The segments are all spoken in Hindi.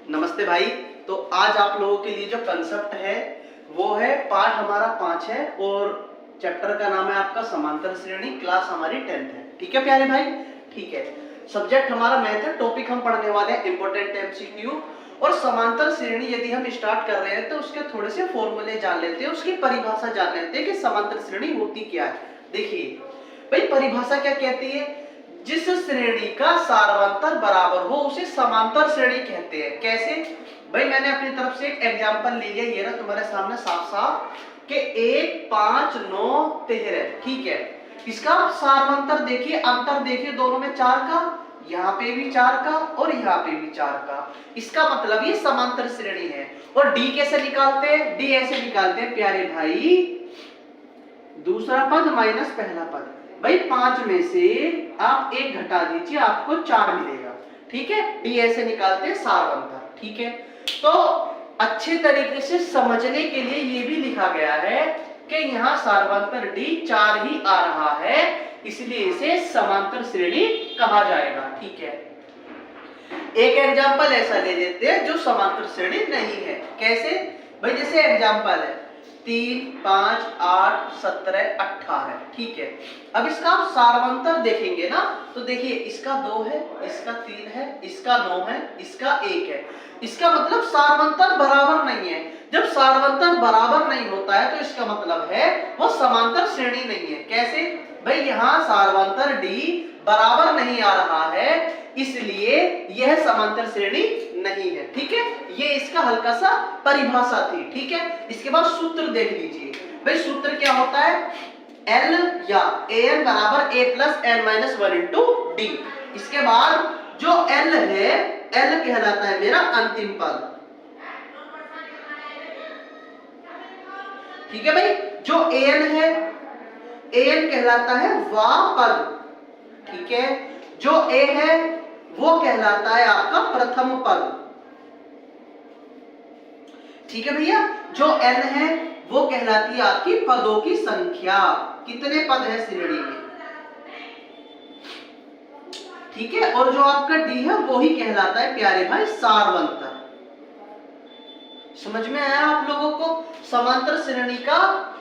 नमस्ते भाई। तो आज आप लोगों के लिए जो कंसेप्ट है वो है पार्ट हमारा 5 है और चैप्टर का नाम है आपका समांतर श्रेणी, क्लास हमारी 10th है। ठीक है प्यारे भाई, ठीक है। सब्जेक्ट हमारा मैथ है, टॉपिक हम पढ़ने वाले हैं इंपॉर्टेंट एमसीक्यू। और समांतर श्रेणी यदि हम स्टार्ट कर रहे हैं तो उसके थोड़े से फॉर्मूले जान लेते हैं, उसकी परिभाषा जान लेते हैं कि समांतर श्रेणी होती क्या है। देखिए भाई, परिभाषा क्या कहती है? जिस श्रेणी का सार्वंतर बराबर हो उसे समांतर श्रेणी कहते हैं। कैसे भाई? मैंने अपनी तरफ से एक एग्जांपल ले लिया, ये ना तुम्हारे सामने साफ साफ कि 1 5 9 13। ठीक है, इसका सार्वंतर देखिए, अंतर देखिए दोनों में 4 का, यहाँ पे भी 4 का और यहाँ पे भी 4 का। इसका मतलब ये समांतर श्रेणी है। और डी कैसे निकालते हैं? डी ऐसे निकालते हैं प्यारे भाई, दूसरा पद माइनस पहला पद। भाई 5 में से आप 1 घटा दीजिए, आपको 4 मिलेगा। ठीक है, डी ऐसे निकालते हैं सार्वंतर। ठीक है, तो अच्छे तरीके से समझने के लिए ये भी लिखा गया है कि यहाँ सार्वंतर डी 4 ही आ रहा है, इसलिए इसे समांतर श्रेणी कहा जाएगा। ठीक है, एक एग्जांपल ऐसा ले लेते हैं जो समांतर श्रेणी नहीं है। कैसे भाई? जैसे एग्जांपल है 3 5 8 17 18। ठीक है, अब इसका आप सार्वंतर देखेंगे ना, तो देखिए इसका 2 है, इसका 3 है, इसका 9 है, इसका 1 है। इसका मतलब सार्वंतर बराबर नहीं है। जब सार्वंतर बराबर नहीं होता है तो इसका मतलब है वो समांतर श्रेणी नहीं है। कैसे भाई? यहाँ सार्वंतर डी बराबर नहीं आ रहा है, इसलिए यह समांतर श्रेणी नहीं है। ठीक है, ये इसका हल्का सा परिभाषा थी। ठीक है, इसके बाद सूत्र देख लीजिए। भाई सूत्र क्या होता है? L या an बराबर a plus n minus 1 into D. इसके बाद जो L है, L कहलाता है मेरा अंतिम पद। ठीक है भाई, जो an है, an कहलाता है वह पद। ठीक है, जो a है वो कहलाता है आपका प्रथम पद। ठीक है भैया, जो n है वो कहलाती है आपकी पदों की संख्या, कितने पद है श्रेणी में। ठीक है, और जो आपका d है वो ही कहलाता है प्यारे भाई सार्वंतर। समझ में आया आप लोगों को?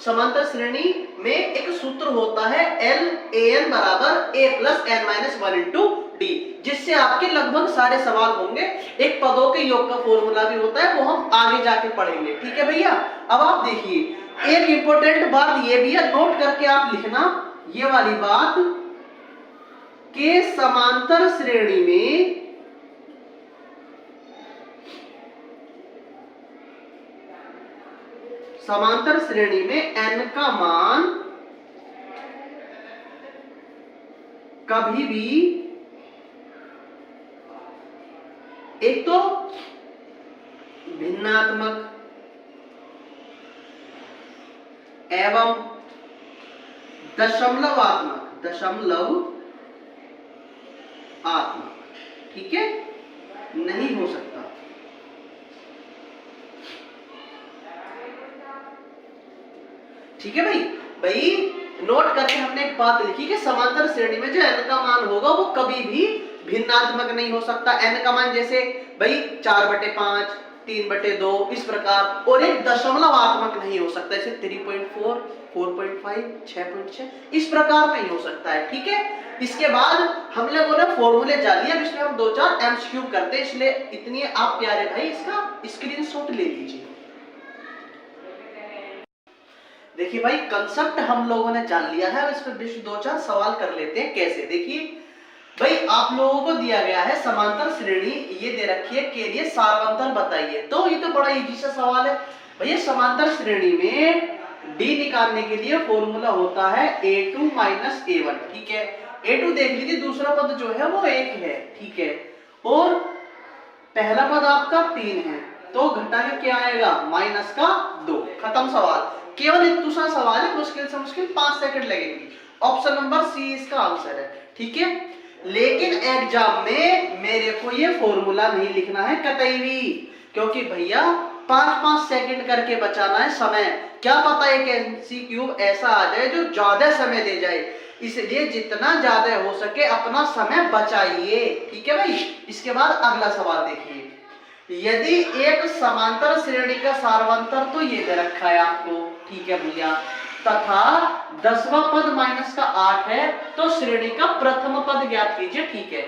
समांतर श्रेणी में एक सूत्र होता है L an बराबर a plus n minus 1 into D, जिससे आपके लगभग सारे सवाल होंगे। एक पदों के योग का फॉर्मूला भी होता है, वो हम आगे जाके पढ़ेंगे। ठीक है भैया, अब आप देखिए एक इंपॉर्टेंट बात ये भी है, नोट करके आप लिखना ये वाली बात कि समांतर श्रेणी में n का मान कभी भी एक तो भिन्नात्मक एवं दशमलवात्मक ठीक है नहीं हो सकता। ठीक है भाई नोट करके हमने एक बात लिखी कि समांतर श्रेणी में जो n का मान होगा वो कभी भी भिन्नात्मक नहीं हो सकता। n का मान जैसे भाई 4/5 3/2 इस प्रकार, और एक दशमलवात्मक नहीं हो सकता, जैसे 3.4 4.5 6.6 इस प्रकार नहीं हो सकता है। ठीक है, इसके बाद हम लोगों ने फॉर्मूले जान लिया, अब इसमें हम 2-4 एमसीक्यू करते हैं, इसलिए इतनी आप प्यारे भाई इसका स्क्रीनशॉट ले लीजिए। देखिए भाई, कंसेप्ट हम लोगों ने जान लिया है, इस पर 2-4 सवाल कर लेते हैं। कैसे? देखिए भाई, आप लोगों को दिया गया है समांतर श्रेणी, ये दे रखी है के लिए सार्वंतर बताइए। तो ये तो बड़ा इजी सा सवाल है भैया। समांतर श्रेणी में d निकालने के लिए फॉर्मूला होता है a2 माइनस a1। ठीक है, a2 देख लीजिए, दूसरा पद जो है वो 1 है। ठीक है, और पहला पद आपका 3 है, तो घटा के क्या आएगा? माइनस का 2। खत्म सवाल। केवल इतना सा सवाल है, मुश्किल से मुश्किल 5 सेकंड लगेगी। ऑप्शन नंबर सी इसका आंसर है। ठीक है, लेकिन एग्जाम में मेरे को ये फॉर्मूला नहीं लिखना है कतई भी, क्योंकि भैया 5-5 सेकंड करके बचाना है समय। क्या पता है कि एमसीक्यू ऐसा आ जाए जो ज्यादा समय ले जाए, इसलिए जितना ज्यादा हो सके अपना समय बचाइए। ठीक है भाई। इसके बाद अगला सवाल देखिए, यदि एक समांतर श्रेणी का सार्वंतर तो ये दे रखा है आपको, ठीक है भैया, तथा 10वां पद माइनस का 8 है तो श्रेणी का प्रथम पद ज्ञात कीजिए, ठीक है।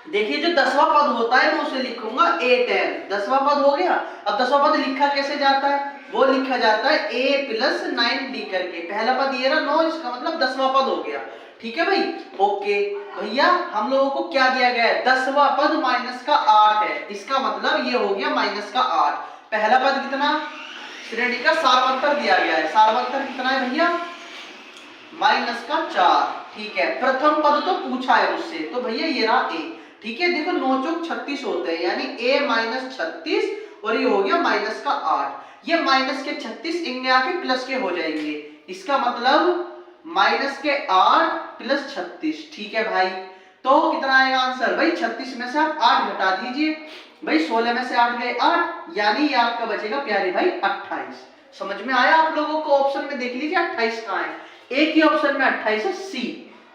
देखिए जो 10वां पद होता है मैं उसे लिखूंगा a10, 10वां पद हो गया। अब 10वां पद लिखा कैसे जाता है, वो लिखा जाता है a प्लस 9d करके, पहला पद ये रहा 9, इसका मतलब 10वां पद हो गया, ठीक है भाई। ओके भैया, हम लोगों को क्या दिया गया है, 10वां पद माइनस का 8 है, इसका मतलब ये हो गया माइनस का 8। पहला पद कितना, श्रेणी का सार्वंतर दिया गया है, सार्वंतर कितना है भैया, माइनस का 4, ठीक है। प्रथम पद तो पूछा है उससे, तो भैया ये रहा a, ठीक है। देखो 9 चौक 36 होते हैं, यानी a माइनस 36 और ये हो गया माइनस का 8। ये माइनस के 36 इनमें आके प्लस के हो जाएंगे, इसका मतलब माइनस के 8 प्लस 36, ठीक है भाई। तो कितना आएगा आंसर भाई, 36 में से आप 8 घटा दीजिए भाई, 16 में से 8 गए 8, यानी ये आपका बचेगा प्यारे भाई 28। समझ में आया आप लोगों को, ऑप्शन में देख लीजिए 28 कहाँ है, एक ही ऑप्शन में 28 है, सी,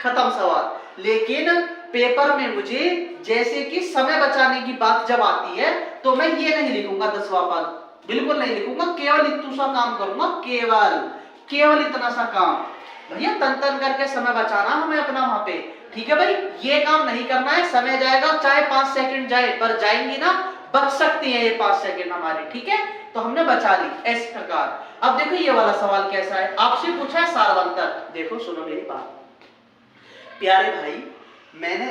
खत्म सवाल। लेकिन पेपर में मुझे जैसे कि समय बचाने की बात जब आती है तो मैं ये नहीं लिखूंगा 10वां पद, बिल्कुल नहीं लिखूंगा, केवल इतना सा काम करूंगा, केवल इतना सा काम भैया, तन तन करके समय बचाना हमें अपना वहां पे, ठीक है भाई। ये काम नहीं करना है, समय जाएगा चाहे 5 सेकंड जाए, पर जाएंगी ना, बच सकती है ये 5 सेकंड हमारी, ठीक है, तो हमने बचा ली इस प्रकार। अब देखो ये वाला सवाल कैसा है, आपसे पूछा है सार्वंतर, देखो सुनो मेरी बात प्यारे भाई, मैंने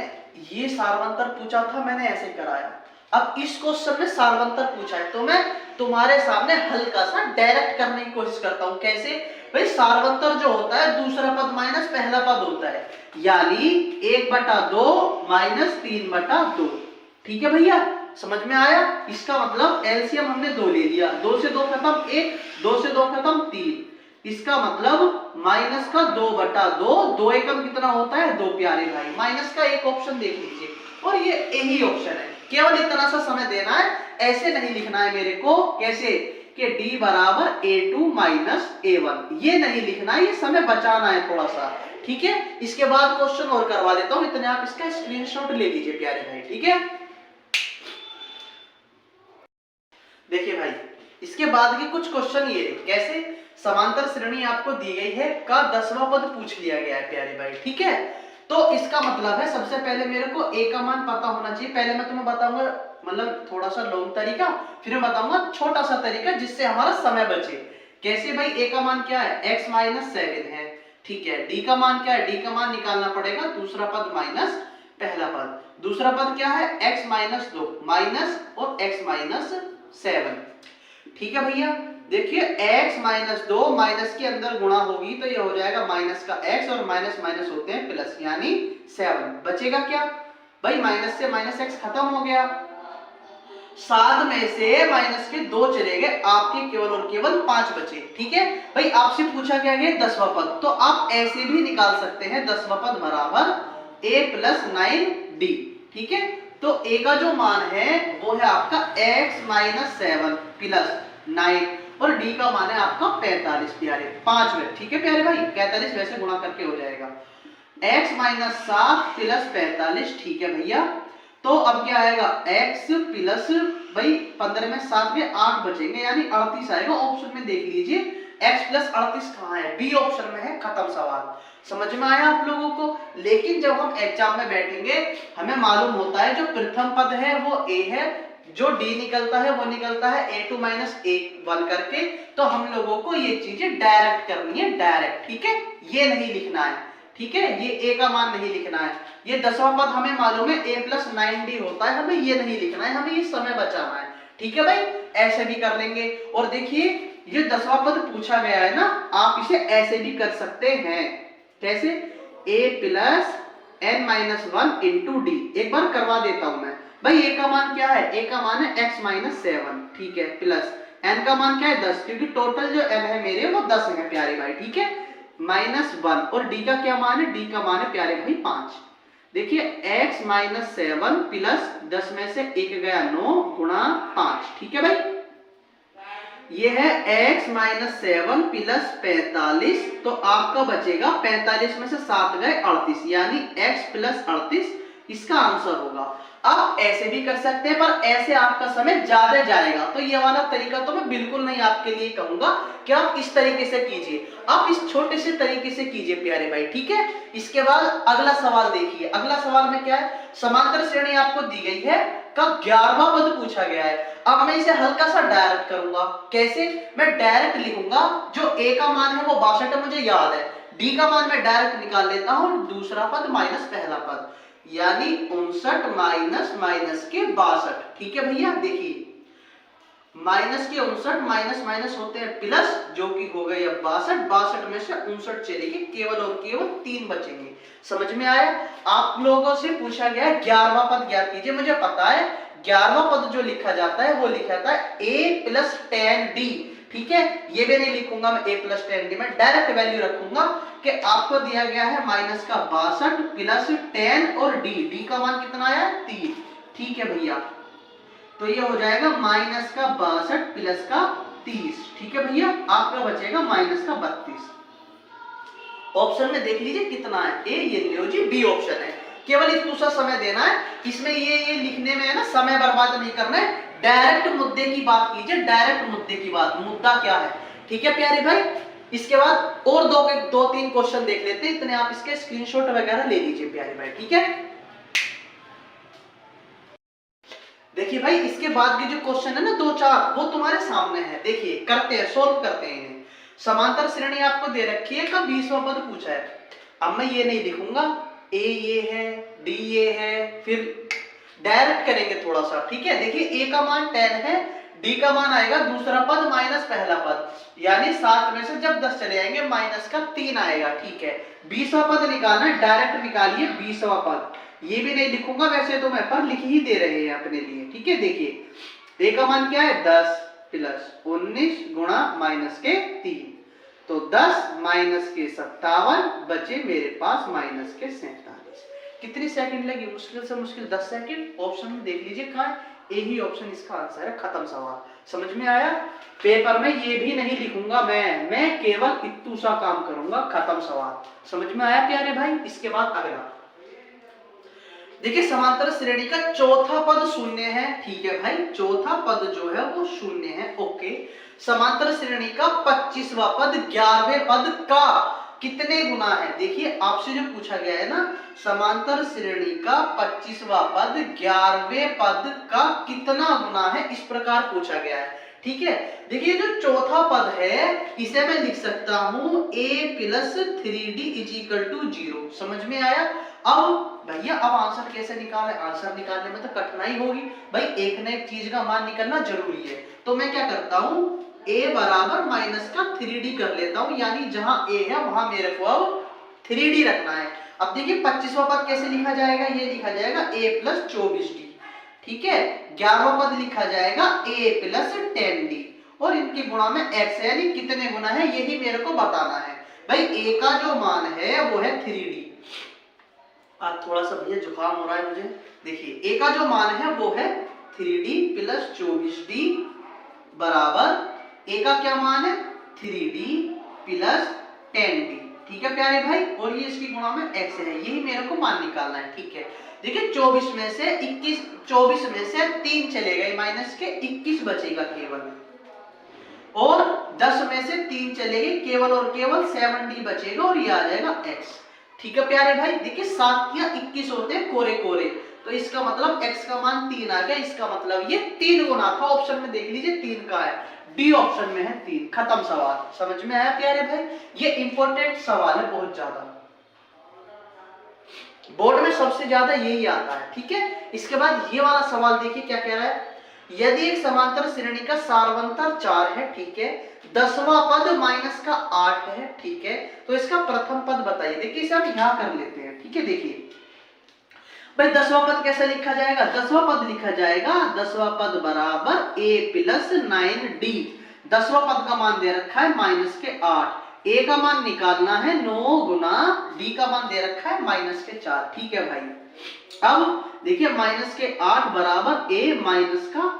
ये सार्वंतर पूछा था, मैंने ऐसे कराया। अब इस क्वेश्चन में सार्वंतर पूछा है तो मैं तुम्हारे सामने हल्का सा डायरेक्ट करने की कोशिश करता हूं। कैसे भाई, सार्वंतर जो होता है दूसरा पद माइनस पहला पद होता है, यानी 1/2 माइनस 3/2, ठीक है भैया, समझ में आया। इसका मतलब एलसीएम हमने 2 ले लिया, 2 से 2 खत्म 1, 2 से 2 खत्म 3, इसका मतलब माइनस का 2/2, 2 एकम कितना होता है 2 प्यारे भाई। माइनस का एक ऑप्शन देख लीजिए और ये यही ऑप्शन है, केवल इतना सा समय देना है, ऐसे नहीं लिखना है मेरे को, कैसे कि d बराबर a2 माइनस a1, ये नहीं लिखना है, ये समय बचाना है थोड़ा सा, ठीक है। इसके बाद क्वेश्चन और करवा देता हूं, इतने आप इसका स्क्रीनशॉट ले लीजिए प्यारे भाई, ठीक है। देखिए भाई, इसके बाद के कुछ क्वेश्चन ये कैसे, समांतर श्रेणी आपको दी गई है का 10वां पद पूछ लिया गया है प्यारे भाई, ठीक है। तो इसका मतलब है सबसे पहले मेरे को a का मान पता होना चाहिए। पहले मैं तुम्हें बताऊंगा मतलब थोड़ा सा लॉन्ग तरीका, फिर मैं बताऊंगा छोटा सा तरीका जिससे हमारा समय बचे। कैसे भाई, a का मान क्या है, x माइनस 7 है, ठीक है। d का मान क्या है, d का मान निकालना पड़ेगा दूसरा पद माइनस पहला पद, दूसरा पद क्या है x माइनस 2 माइनस और x माइनस 7, ठीक है भैया। देखिए x माइनस 2 माइनस के अंदर गुणा होगी तो ये हो जाएगा माइनस का x और माइनस माइनस होते हैं प्लस, यानी 7, बचेगा क्या भाई, माइनस से माइनस x खत्म हो गया, 7 में से माइनस के 2 चले गए, आपके केवल और केवल 5 बचे, ठीक है भाई। आपसे पूछा क्या गया 10वां पद, तो आप ऐसे भी निकाल सकते हैं 10वां पद बराबर a प्लस 9d, ठीक है। तो a का जो मान है वो है आपका x माइनस 7 प्लस 9 और d का मान है आपका 45 प्यारे, 5 में, ठीक है प्यारे भाई। 45 वैसे गुणा करके हो जाएगा, x माइनस 7 प्लस 45, ठीक है भैया। तो अब क्या आएगा x प्लस भाई 15 में 7 में 8 बचेंगे, यानी 38 आएगा। ऑप्शन में देख लीजिए x प्लस 38 कहाँ है, बी ऑप्शन में है, खत्म सवाल। समझ में आया आप लोगों को। लेकिन जब हम एग्जाम में बैठेंगे हमें मालूम होता है जो प्रथम पद है वो a है, जो d निकलता है वो निकलता है a2 माइनस a1 करके। तो हम लोगों को ये चीजें डायरेक्ट करनी है, डायरेक्ट, ठीक है, ये नहीं लिखना है, ठीक है, ये a का मान नहीं लिखना है। ये 10वां पद हमें मालूम है a प्लस 9d होता है, हमें ये नहीं लिखना है, हमें ये समय बचाना है, ठीक है भाई। ऐसे भी कर लेंगे। और देखिए ये 10वां पद पूछा गया है ना, आप इसे ऐसे भी कर सकते हैं, कैसे, a plus n minus 1 into D. एक बार करवा देता हूं मैं भाई। a का मान क्या है, a का मान है x माइनस 7, ठीक है, प्लस n का मान क्या है 10, क्योंकि टोटल जो n है मेरे वो 10 है प्यारे भाई, ठीक है, माइनस 1। और d का क्या मान है, d का मान है प्यारे भाई 5। देखिए x माइनस 7 प्लस 10 में से 1 गया 9 गुणा 5, ठीक है भाई। ये है x माइनस 7 प्लस 45, तो आपका बचेगा 45 में से 7 गए 38, यानी x प्लस 38 इसका आंसर होगा। आप ऐसे भी कर सकते हैं, पर ऐसे आपका समय ज्यादा जाएगा, तो ये वाला तरीका तो मैं बिल्कुल नहीं आपके लिए कहूंगा कि आप इस तरीके से कीजिए, आप इस छोटे से तरीके से कीजिए प्यारे भाई, ठीक है। इसके बाद अगला सवाल देखिए, अगला सवाल में क्या है, समांतर श्रेणी आपको दी गई है का 11वां पद पूछा गया है। अब मैं इसे हल्का सा डायरेक्ट करूंगा, कैसे, मैं डायरेक्ट लिखूंगा, जो a का मान है वो 62 है मुझे याद है, d का मान मैं डायरेक्ट निकाल लेता हूं, दूसरा पद माइनस पहला पद, यानी 59 माइनस माइनस के 62, ठीक है भैया। देखिए माइनस के 59 माइनस माइनस होते हैं प्लस, जो कि हो गए अब 62, 62 में से 59 चलेगी, केवल और केवल 3 बचेंगे। समझ में आया। आप लोगों से पूछा गया है 11वां पद ज्ञात कीजिए, मुझे पता है 11वां पद जो लिखा जाता है वो लिखा जाता है a प्लस 10d, ठीक है। ये भी नहीं लिखूंगा मैं a प्लस 10d, मैं डायरेक्ट वैल्यू रखूंगा कि आपको दिया गया है माइनस का 62 प्लस 10 और d का मान कितना आया 3, ठीक है भैया। तो ये हो जाएगा माइनस का 62 प्लस का 30, ठीक है भैया, आपका बचेगा माइनस का 32। ऑप्शन में देख लीजिए कितना है, ए ये लो जी, बी ऑप्शन है, केवल इतना सा समय देना है, इसमें ये लिखने में है ना समय बर्बाद नहीं करना है, डायरेक्ट मुद्दे की बात कीजिए, डायरेक्ट मुद्दे की बात, मुद्दा क्या है, ठीक है प्यारे भाई। इसके बाद और दो तीन क्वेश्चन देख लेते हैं, इतने आप इसके स्क्रीनशॉट वगैरह ले लीजिए प्यारे भाई, ठीक है। देखिए भाई इसके बाद के जो क्वेश्चन है ना 2-4 वो तुम्हारे सामने है, देखिए करते हैं, सोल्व करते हैं इन्हें। समांतर श्रेणी आपको दे रखी है, का 20वां पद पूछा है। अब मैं ये नहीं लिखूंगा, ए ये है, डी ये है, फिर डायरेक्ट करेंगे थोड़ा सा, ठीक है। देखिए ए का मान 10 है, डी का मान आएगा दूसरा पद माइनस पहला पद, यानी 7 में से जब 10 चले जाएंगे माइनस का 3 आएगा, ठीक है। 20वां पद निकालना है, डायरेक्ट निकालिए 20वां पद, ये भी नहीं लिखूंगा वैसे तो मैं, पर लिख ही दे रहे हैं अपने लिए, ठीक है। देखिए a का मान क्या है 10 प्लस 19 गुणा माइनस के 3, तो 10 माइनस के 57 बचे मेरे पास माइनस के 47। कितनी सेकंड लगी, मुश्किल से मुश्किल 10 सेकंड। ऑप्शन में देख लीजिए कहां है, यही ऑप्शन इसका आंसर है, खत्म सवाल। समझ में आया। पेपर में ये भी नहीं लिखूंगा मैं केवल इत्तू सा काम करूंगा, खत्म सवाल। समझ में आया प्यारे भाई। इसके बाद अगला देखिए, समांतर श्रेणी का चौथा पद शून्य है, ठीक है भाई, चौथा पद जो है वो शून्य है, ओके। समांतर श्रेणी का 25वां पद 11वें पद का कितने गुना है। देखिए आपसे जो पूछा गया है ना, समांतर श्रेणी का 25वां पद 11वें पद का कितना गुना है, इस प्रकार पूछा गया है, ठीक है। देखिए जो चौथा पद है इसे मैं लिख सकता हूं a plus 3d is equal to 0। समझ में आया। अब भैया अब आंसर कैसे निकाले, आंसर निकालने में तो कठिनाई होगी भाई, एक न एक चीज का मान निकलना जरूरी है। तो मैं क्या करता हूं, a बराबर माइनस का 3d कर लेता हूं, यानी जहां a है वहां मेरे को अब 3d रखना है। अब देखिए 25वां पद कैसे लिखा जाएगा, ये लिखा जाएगा a प्लस 24d, ठीक है। 11वां पद लिखा जाएगा a प्लस 10d, और इनकी गुणा में x है, यानी कितने गुना है यही मेरे को बताना है। भाई a का जो मान है वो है 3d। आज थोड़ा सा भैया जुकाम हो रहा है मुझे। देखिए a का जो मान है वो है 3d प्लस 24d बराबर a का क्या मान है 3d प्लस 10d, ठीक है प्यारे भाई। और ये इसकी गुणा में x है, यही मेरे को मान निकालना है, ठीक है। देखिए 24 में से 3 चले गए माइनस के, 21 बचेगा केवल, और 10 में से 3 चले गए, केवल और केवल 7d बचेगा, और ये आ जाएगा x, ठीक है प्यारे भाई। देखिए 7 या 21 होते हैं कोरे कोरे, तो इसका मतलब x का मान 3 आ गया, इसका मतलब ये 3 गुना था। ऑप्शन में देख लीजिए 3 का है, डी ऑप्शन में है 3, खत्म सवाल। समझ में आया प्यारे भाई। ये इंपॉर्टेंट सवाल है बहुत ज्यादा, बोर्ड में सबसे ज्यादा यही आता है, ठीक है। इसके बाद ये वाला सवाल देखिए क्या कह रहा है, यदि एक समांतर श्रेणी का सार्वंतर 4 है, ठीक है, 10वां पद माइनस का 8 है, ठीक है, तो इसका प्रथम पद बताइए। देखिए इसे हम यहां कर लेते हैं, ठीक है। देखिए भाई 10वां पद कैसे लिखा जाएगा, 10वां पद लिखा जाएगा 10वां पद बराबर a प्लस 9d। 10वां पद का मान दे रखा है माइनस के 8, a का मान निकालना है 9 गुना d का मान दे रखा है माइनस के 4, ठीक है भाई। अब देखिए माइनस के 8 बराबर a माइनस का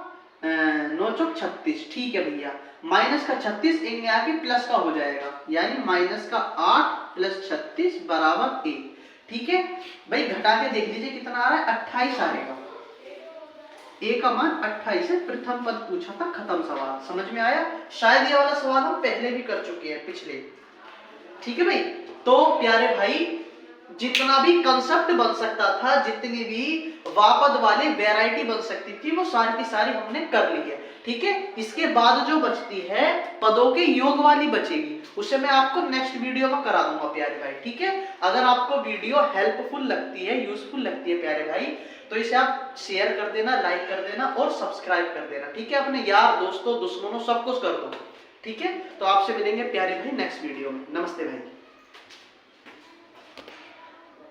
9 चौक 36, ठीक है भैया। माइनस का 36 इनमें आके प्लस का हो जाएगा, यानी माइनस का 8 प्लस 36 बराबर a, ठीक है भाई। घटा के देख लीजिए कितना आ रहा है 28 आएगा, ए का मान 28 से प्रथम पद पूछा था, खत्म सवाल। समझ में आया? शायद ये वाला सवाल हम पहले भी कर चुके हैं, पिछले। ठीक है भाई। तो प्यारे भाई, जितना भी कंसेप्ट बन सकता था, जितनी भी वापद वाली वैरायटी बन सकती थी, वो सारी की सारी हमने कर ली है। ठीक है। इसके बाद जो बचती है पदों के योग वाली बचेगी, उसे मैं आपको नेक्स्ट वीडियो में करा दूंगा प्यारे भाई। ठीक है। अगर आपको वीडियो हेल्पफुल लगती है, यूजफुल लगती है प्यारे भाई, तो इसे आप शेयर कर देना, लाइक कर देना और सब्सक्राइब कर देना। ठीक है। अपने यार दोस्तों दुश्मनों सब कुछ कर दो। ठीक है। तो आपसे मिलेंगे प्यारे भाई नेक्स्ट वीडियो में। नमस्ते भाई।